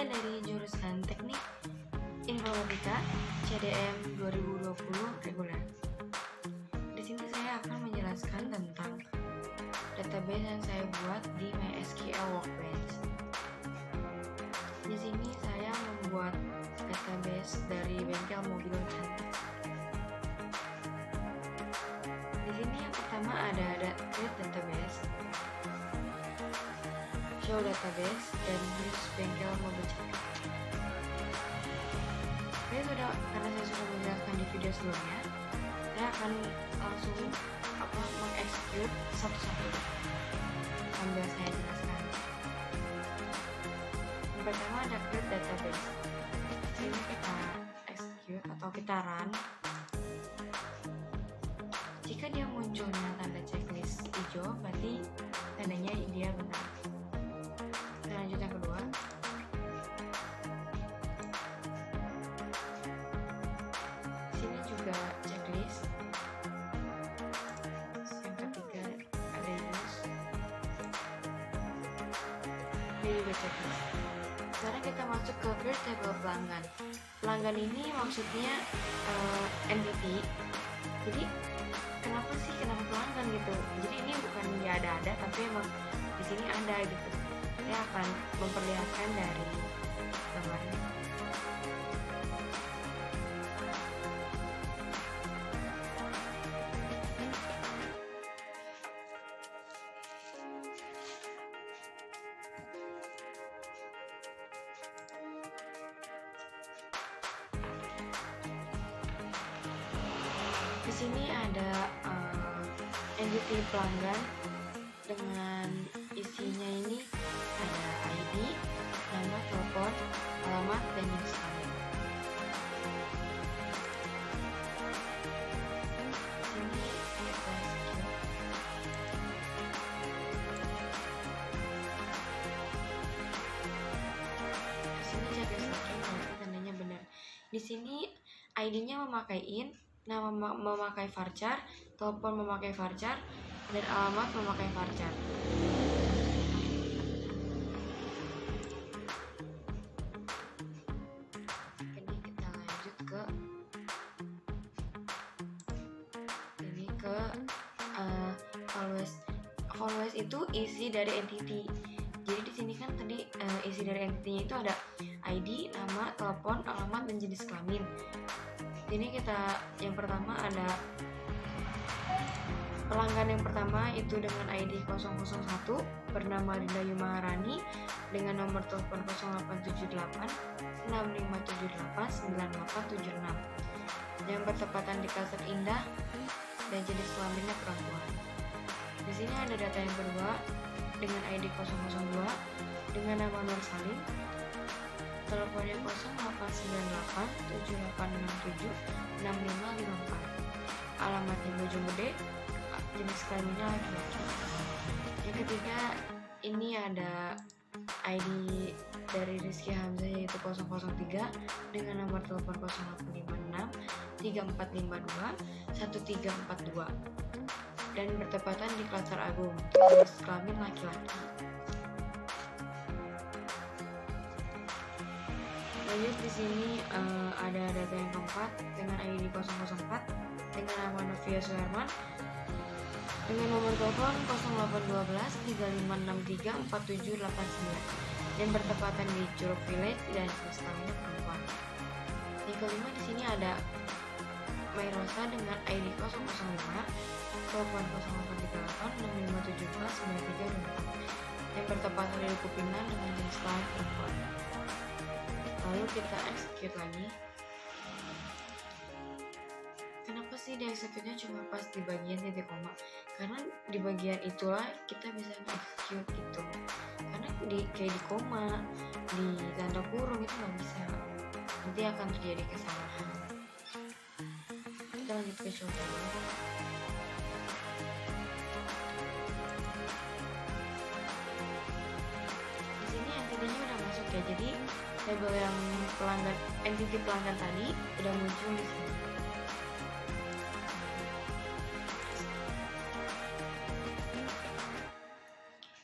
dari jurusan Teknik Informatika CDM 2020 reguler. Di sini saya akan menjelaskan tentang database yang saya buat di MySQL Workbench. Di sini saya membuat database dari bengkel mobil cantik. Di sini yang pertama ada create database, show database, dan use bengkel mobil cantik. Karena saya sudah menjelaskan di video sebelumnya, saya akan langsung mengexecute satu-satu sambil saya jelaskan. Yang pertama ada create database. Sini kita execute atau kita run. Jika dia munculnya tanda checklist hijau, berarti tandanya dia benar. Kita lanjut yang kedua. Sini juga checklist. Yang ketiga ada use. Ini juga checklist. Sekarang kita masuk ke create table pelanggan. Pelanggan ini maksudnya entity. Jadi kenapa pelanggan gitu? Jadi ini bukan dia ada, tapi emang di sini ada gitu. Saya akan memperlihatkan dari gambarnya. Di sini ada entity pelanggan dengan isinya ini ada ID, nama, telepon, alamat, dan jenis kelamin. Sini kita execute. Sini checklist lagi berarti tandanya benar. Di sini ID-nya memakai int, nama memakai varchar, telepon memakai varchar, dan alamat memakai varchar. Ini kita lanjut ke always itu isi dari entity. Jadi di sini kan tadi isi dari entity-nya itu ada ID, nama, telepon, alamat, dan jenis kelamin. Ini kita yang pertama ada pelanggan yang pertama itu dengan ID 001 bernama Dinda Yumaharani dengan nomor telepon 0878 6578 9876 yang bertepatan di Pasar Indah dan jenis kelaminnya perempuan. Di sini ada data yang kedua dengan ID 002 dengan nama Nur Salim, teleponnya 0898 7867 6554, alamatnya Bojonggede, jenis kelaminnya laki-laki. Yang ketiga ini ada ID dari Rizky Hamzah yaitu 003 dengan nomor telepon 0856 3452 1342 dan bertepatan di Klaster Agung, jenis kelamin laki-laki. Lanjut di sini ada data yang keempat dengan ID 004 dengan nama Novia Suherman dengan nomor telepon 0812 3563 4789 dan bertepatan di Curug Village dan jenis kelaminnya perempuan. Yang kelima di sini ada Mayrosa dengan ID 005 telepon 0838 6572 9324 yang bertepatan di Kupingan dengan jenis kelamin perempuan. Lalu kita execute lagi. Kenapa sih di execute-nya cuma pas di bagian titik koma? Karena di bagian itulah kita bisa execute gitu. Karena kayak di koma, di tanda kurung itu nggak bisa. Nanti akan terjadi kesalahan. Kita lanjut ke show dulu. Di sini entity-nya udah masuk ya. Jadi label yang entity pelanggan tadi udah muncul di sini.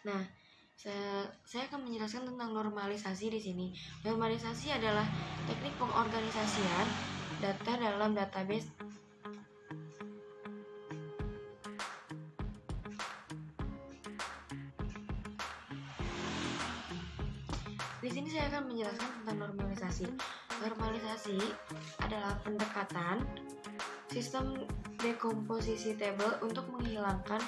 Nah, saya akan menjelaskan tentang normalisasi di sini. Normalisasi adalah teknik pengorganisasian data dalam database. Di sini saya akan menjelaskan tentang normalisasi. Normalisasi adalah pendekatan sistem dekomposisi tabel untuk menghilangkan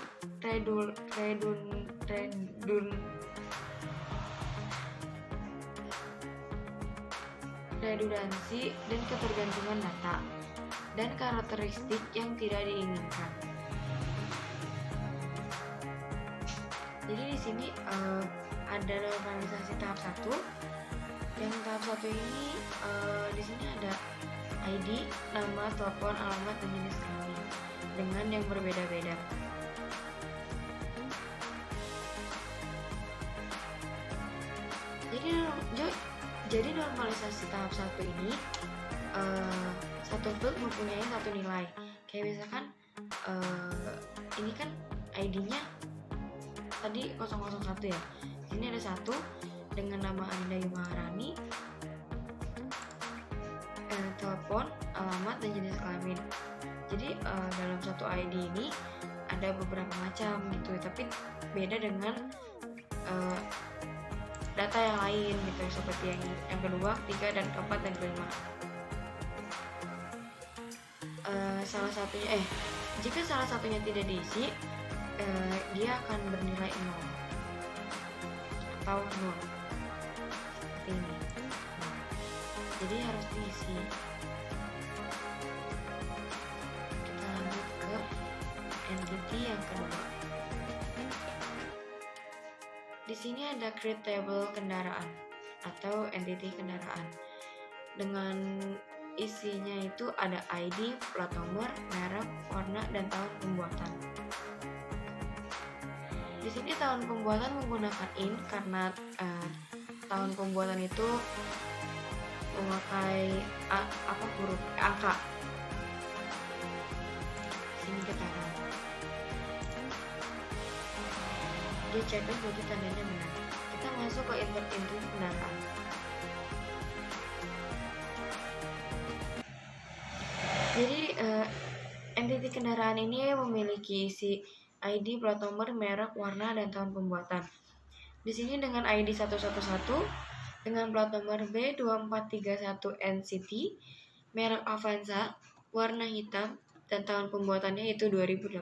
redundansi dan ketergantungan data dan karakteristik yang tidak diinginkan. Jadi di sini ada normalisasi tahap 1. Yang tahap 1 ini di sini ada ID, nama, telepon, alamat, dan jenis kelamin dengan yang berbeda-beda. Jadi normalisasi tahap 1 ini satu field mempunyai satu nilai. Kayak misalkan ini kan ID-nya tadi 001 ya. Sini ada 1 dengan nama Anindya Maharani, telepon, alamat, dan jenis kelamin. Jadi dalam satu ID ini ada beberapa macam gitu, tapi beda dengan data yang lain gitu, seperti yang kedua, ketiga, dan keempat, dan kelima. Jika salah satunya tidak diisi, dia akan bernilai 0 atau 0 seperti ini. Jadi harus diisi. Kita lanjut ke entity yang kedua. Di sini ada create table kendaraan atau entity kendaraan. Dengan isinya itu ada ID, plat nomor, merek, warna, dan tahun pembuatan. Di sini tahun pembuatan menggunakan int karena tahun pembuatan itu memakai huruf angka. Sini kita akan dia checklist berarti tandanya benar. Kita masuk ke invert entry kendaraan. Jadi entity kendaraan ini memiliki isi ID, plat nomor, merek, warna, dan tahun pembuatan. Di sini dengan ID 111, dengan plat nomor B2431 NCT, merek Avanza, warna hitam, dan tahun pembuatannya itu 2018.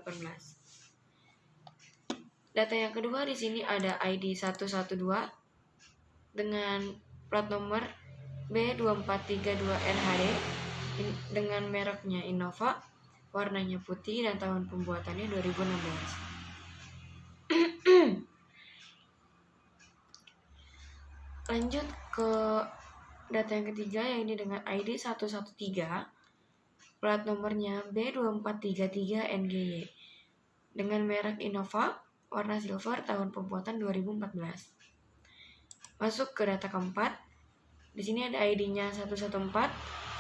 Data yang kedua di sini ada ID 112 dengan plat nomor B2432 NHD dengan mereknya Innova, warnanya putih, dan tahun pembuatannya 2016. Lanjut ke data yang ketiga, yang ini dengan ID 113, plat nomornya B2433 NGY dengan merek Innova, warna silver, tahun pembuatan 2014. Masuk ke data keempat. Di sini ada ID-nya 114,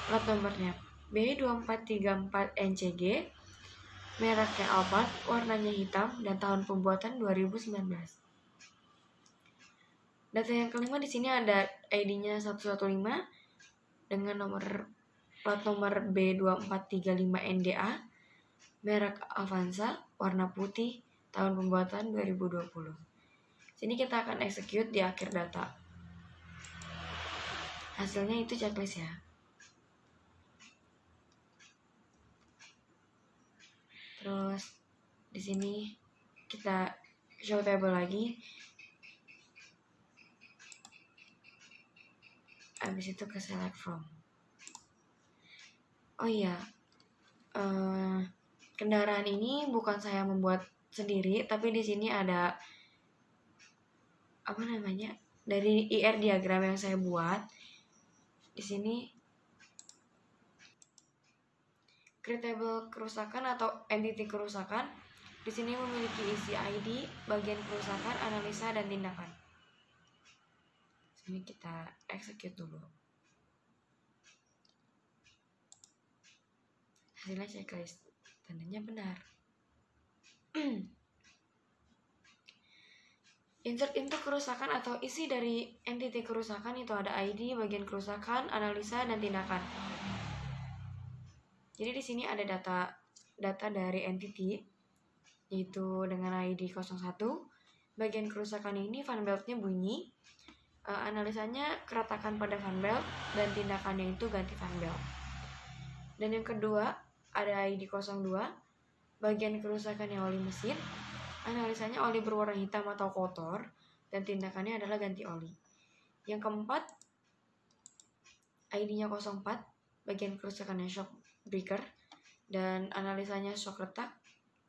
plat nomornya B2434 NCG, mereknya Alphard, warnanya hitam, dan tahun pembuatan 2019. Data yang kelima di sini ada ID-nya 115 dengan plat nomor B2435 NDA, merek Avanza, warna putih, tahun pembuatan 2020. Sini kita akan execute di akhir data. Hasilnya itu checklist ya. Terus di sini kita show table lagi. Habis itu ke select from. Oh iya, kendaraan ini bukan saya membuat sendiri, tapi di sini ada dari IR diagram yang saya buat. Di sini create table kerusakan atau entity kerusakan. Di sini memiliki isi ID, bagian kerusakan, analisa, dan tindakan. Sini kita execute dulu. Hasilnya checklist, tandanya benar. Insert into kerusakan atau isi dari entity kerusakan itu ada ID, bagian kerusakan, analisa, dan tindakan. Jadi di sini ada data dari entity yaitu dengan ID 01. Bagian kerusakan ini fan beltnya bunyi, analisanya keretakan pada fan belt, dan tindakannya itu ganti fan belt. Dan yang kedua ada ID 02. Bagian kerusakannya oli mesin, analisanya oli berwarna hitam atau kotor, dan tindakannya adalah ganti oli. Yang keempat, ID-nya 04, bagian kerusakannya shock breaker, dan analisanya shock retak,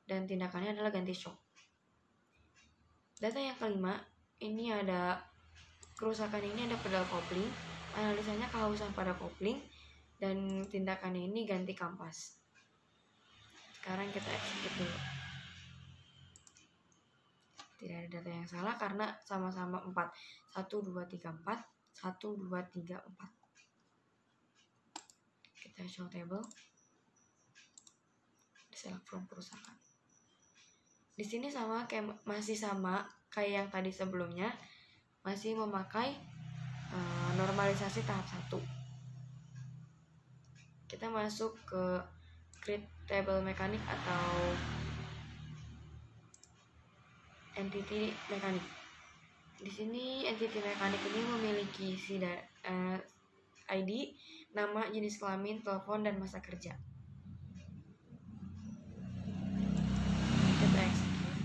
dan tindakannya adalah ganti shock. Data yang kelima, ini ada kerusakan ini ada pedal kopling, analisanya kehausan pada kopling, dan tindakannya ini ganti kampas. Sekarang kita execute dulu. Tidak ada data yang salah karena sama-sama 4. 1, 2, 3, 4. 1, 2, 3, 4. Kita show table. Select from kerusakan. Di sini masih sama kayak yang tadi sebelumnya, masih memakai normalisasi tahap 1. Kita masuk ke create table mekanik atau entity mekanik. Di sini entity mekanik ini memiliki ID, nama, jenis kelamin, telepon, dan masa kerja. Kita execute.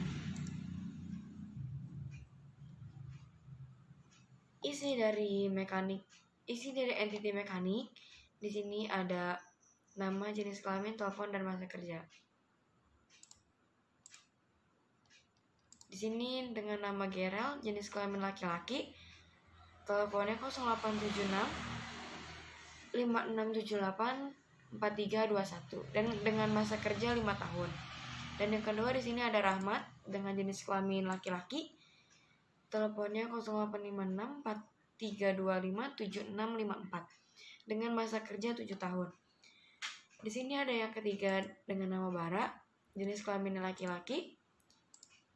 Isi dari entity mekanik di sini ada nama, jenis kelamin, telepon, dan masa kerja. Di sini dengan nama Gerald, jenis kelamin laki-laki, teleponnya 0876 5678 4321, dan dengan masa kerja 5 tahun. Dan yang kedua di sini ada Rahmat dengan jenis kelamin laki-laki, teleponnya 0856 4325 7654, dengan masa kerja 7 tahun. Di sini ada yang ketiga dengan nama Bara, jenis kelamin laki-laki,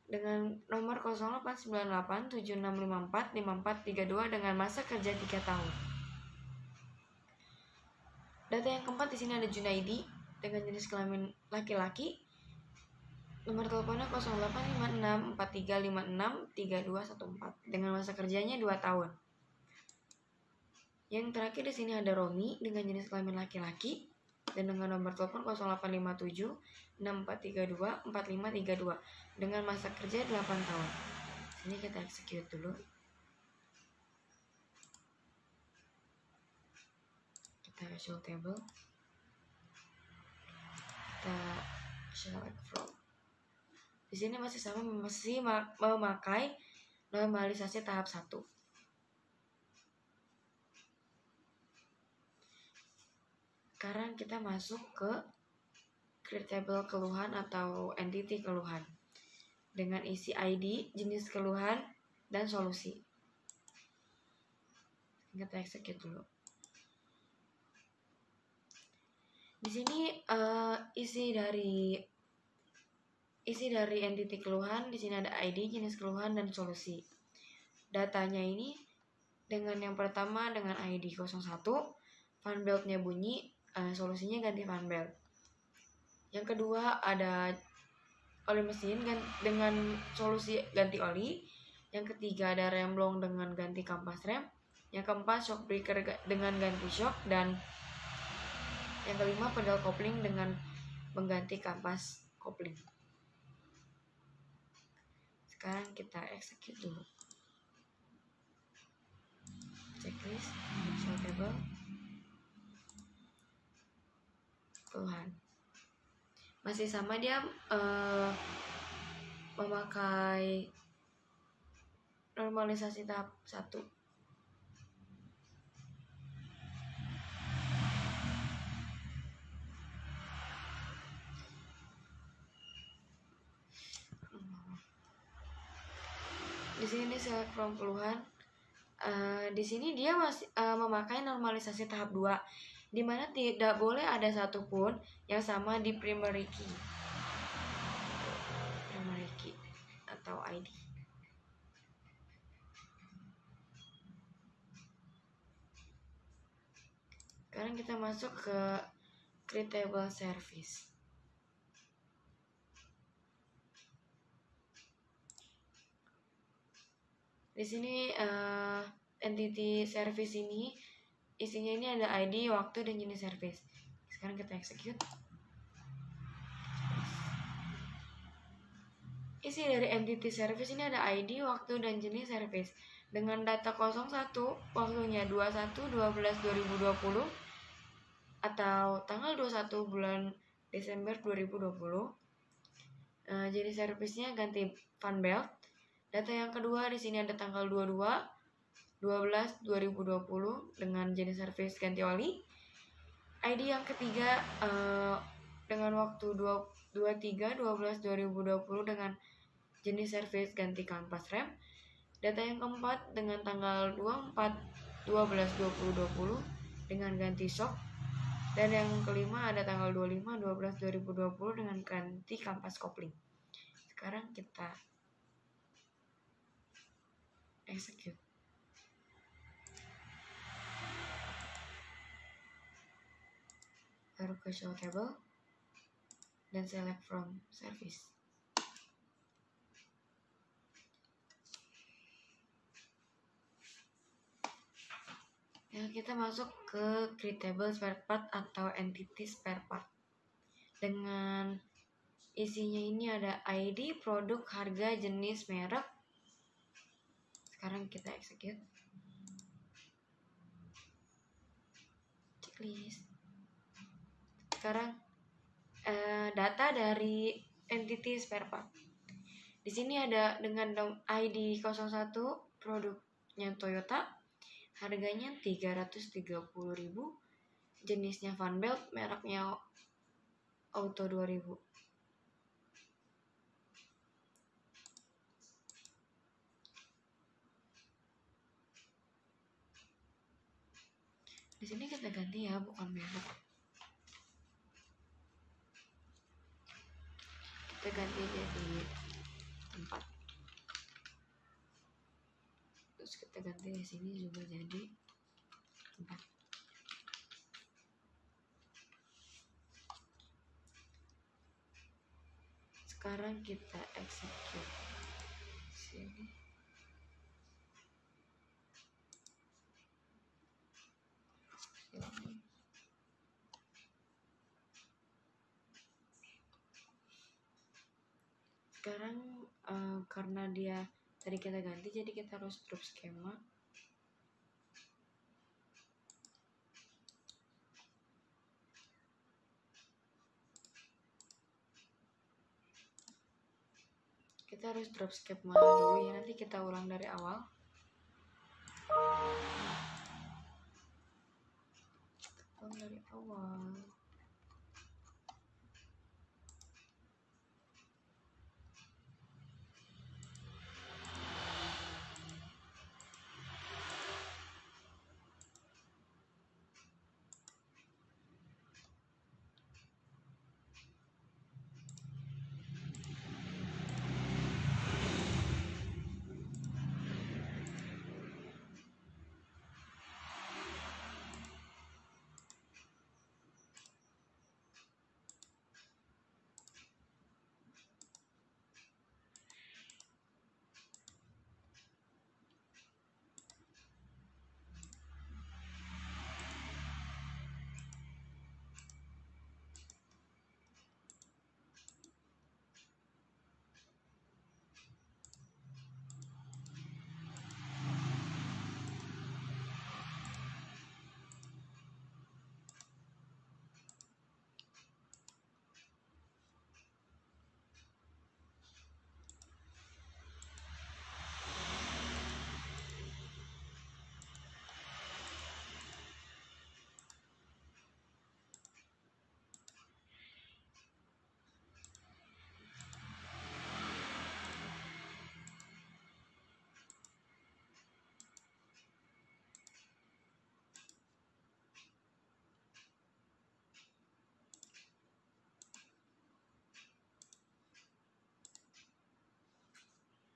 dengan nomor 0898 7654 5432, dengan masa kerja 3 tahun. Data yang keempat di sini ada Junaidi dengan jenis kelamin laki-laki, nomor teleponnya 0856 4356 3214, dengan masa kerjanya 2 tahun. Yang terakhir di sini ada Romi dengan jenis kelamin laki-laki dan dengan nomor telepon 0857 6432 4532, dengan masa kerja 8 tahun. Ini kita execute dulu. Kita show table. Kita select from. Di sini masih memakai normalisasi tahap 1. Sekarang kita masuk ke create table keluhan atau entity keluhan dengan isi ID, jenis keluhan, dan solusi. Kita execute dulu. Di sini isi dari entity keluhan, di sini ada ID, jenis keluhan, dan solusi. Datanya ini dengan yang pertama dengan ID 01, fan beltnya bunyi, solusinya ganti fan belt. Yang kedua ada oli mesin dengan solusi ganti oli. Yang ketiga ada remblong dengan ganti kampas rem. Yang keempat shock breaker dengan ganti shock, dan yang kelima pedal kopling dengan mengganti kampas kopling. Sekarang kita execute dulu. Checklist, show table, keluhan. Masih sama, dia memakai normalisasi tahap 1. Di sini select from keluhan. Di sini dia masih memakai normalisasi tahap 2, di mana tidak boleh ada satupun yang sama di primary key atau ID. Sekarang kita masuk ke create table service. Di sini entity service ini isinya ini ada ID, waktu, dan jenis service. Sekarang kita execute. Isi dari entity service ini ada ID, waktu, dan jenis service. Dengan data 01, waktunya 21/12/2020 atau tanggal 21 bulan Desember 2020. Jenis servicenya ganti Funbelt. Data yang kedua di sini ada tanggal 22/12/2020 dengan jenis service ganti oli. ID yang ketiga dengan waktu 23/12/2020 dengan jenis service ganti kanvas rem. Data yang keempat dengan tanggal 24/12/2020 dengan ganti shock. Dan yang kelima ada tanggal 25/12/2020 dengan ganti kanvas kopling. Sekarang kita execute. Taruh ke show table dan select from service. Ya, kita masuk ke create table spare part atau entity spare part. Dengan isinya ini ada ID, produk, harga, jenis, merek. Sekarang kita execute. Checklist. Sekarang data dari entity spare part. Di sini ada dengan ID 01 produknya Toyota. Harganya 330.000, jenisnya Funbelt, mereknya Auto 2000. Di sini kita ganti ya, bukan merek. Kita ganti jadi tempat. Terus kita ganti di sini juga jadi tempat. Sekarang kita execute sini. Sekarang karena dia tadi kita ganti, jadi kita harus drop skema. Kita harus drop skema dulu ya, nanti kita ulang dari awal.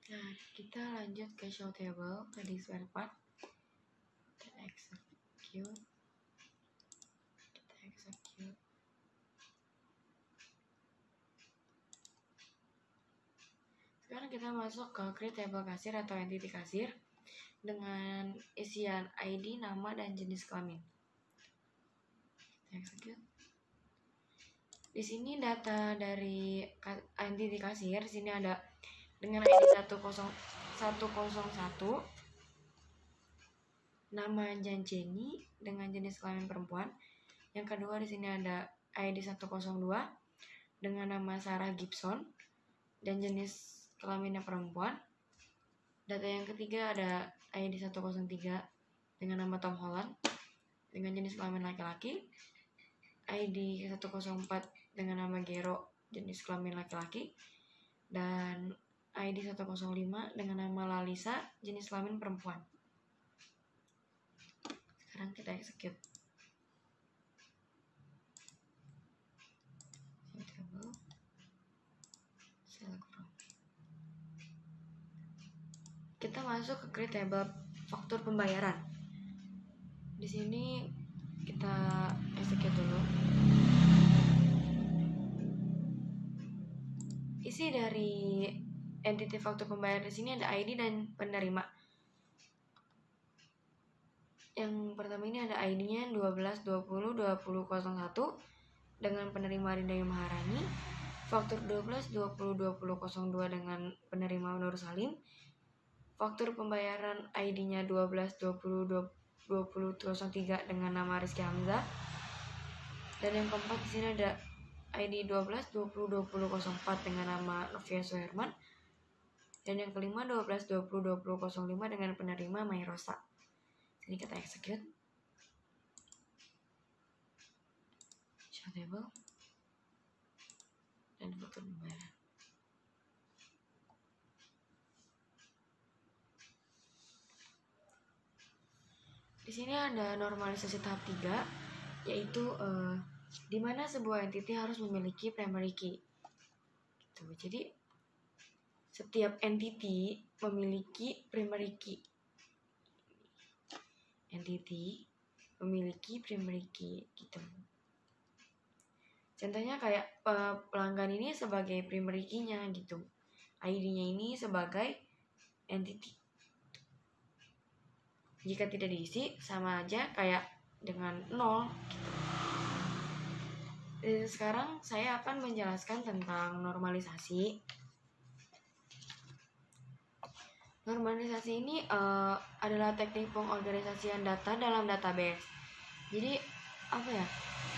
Nah, kita lanjut ke show table, tadi spare part. Kita execute. kita masuk ke create table kasir atau entity kasir dengan isian ID, nama, dan jenis kelamin. Execute. Di sini data dari entity kasir, di sini ada dengan ID 101, nama Jenny dengan jenis kelamin perempuan. Yang kedua di sini ada ID 102 dengan nama Sarah Gibson dan jenis kelaminnya perempuan. Data yang ketiga ada ID 103 dengan nama Tom Holland dengan jenis kelamin laki-laki. ID 104 dengan nama Gero jenis kelamin laki-laki. Dan ID 105 dengan nama Lalisa jenis kelamin perempuan. Sekarang kita execute. Kita masuk ke create table faktur pembayaran. Di sini kita execute dulu. Isi dari entity faktur pembayaran di sini ada ID dan penerima. Yang pertama ini ada ID-nya 12202001 dengan penerima Rindayu Maharani, faktur 12202002 dengan penerima Nur Salim, faktur pembayaran ID-nya 12202003 dengan nama Rizky Hamzah, dan yang keempat di sini ada ID 12202004 dengan nama Novia Suherman, dan yang kelima 12202005 dengan penerima Mayrosa. Ini kita execute. Show table dan faktur pembayaran. Di sini ada normalisasi tahap 3, yaitu di mana sebuah entity harus memiliki primary key. Gitu. Jadi setiap entity memiliki primary key. Entity memiliki primary key gitu. Contohnya kayak pelanggan ini sebagai primary key-nya gitu. ID-nya ini sebagai entity. Jika tidak diisi sama aja kayak dengan 0 gitu. Sekarang saya akan menjelaskan tentang normalisasi. Normalisasi ini adalah teknik pengorganisasian data dalam database. Jadi apa ya?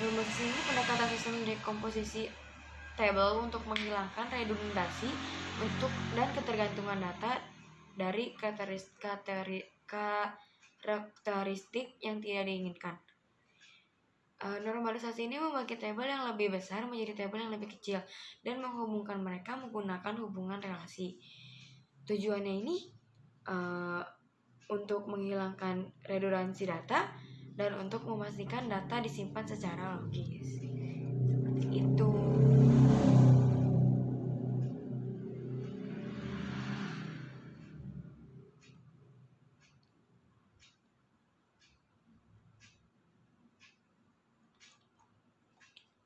Normalisasi ini pendekatan sistem dekomposisi table untuk menghilangkan redundasi untuk dan ketergantungan data dari karakteristik yang tidak diinginkan. Normalisasi ini membagi tabel yang lebih besar menjadi tabel yang lebih kecil dan menghubungkan mereka menggunakan hubungan relasi. Tujuannya ini untuk menghilangkan redundansi data dan untuk memastikan data disimpan secara logis. Seperti itu.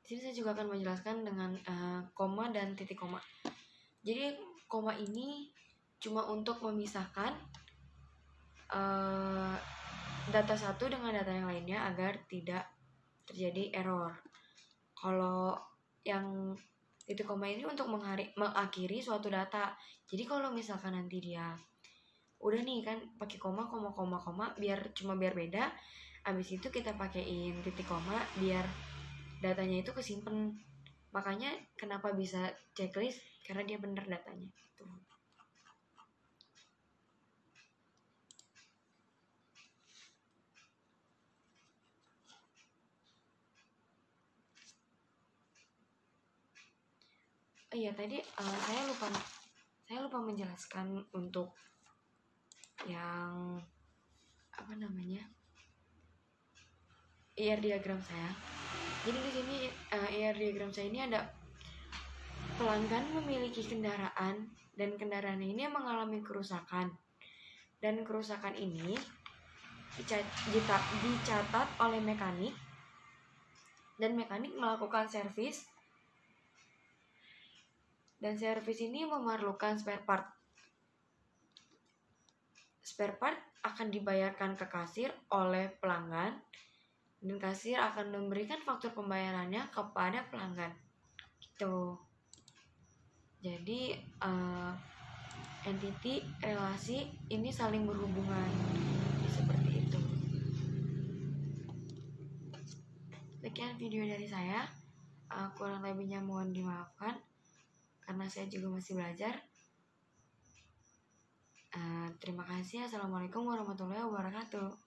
Di sini saya juga akan menjelaskan dengan koma dan titik koma. Jadi koma ini cuma untuk memisahkan data satu dengan data yang lainnya agar tidak terjadi error. Kalau yang titik koma ini untuk mengakhiri suatu data. Jadi kalau misalkan nanti dia udah nih kan pakai koma biar beda, abis itu kita pakaiin titik koma biar datanya itu kesimpan. Makanya kenapa bisa checklist, karena dia benar datanya gitu. Iya tadi saya lupa menjelaskan untuk yang IR diagram saya. Jadi di sini IR diagram saya ini ada pelanggan memiliki kendaraan dan kendaraan ini mengalami kerusakan, dan kerusakan ini dicatat oleh mekanik dan mekanik melakukan servis. Dan servis ini memerlukan spare part. spare part akan dibayarkan ke kasir oleh pelanggan dan kasir akan memberikan faktur pembayarannya kepada pelanggan gitu. Jadi entity, relasi ini saling berhubungan seperti itu. Sekian video dari saya, kurang lebihnya mohon dimaafkan karena saya juga masih belajar. Terima kasih. Assalamualaikum warahmatullahi wabarakatuh.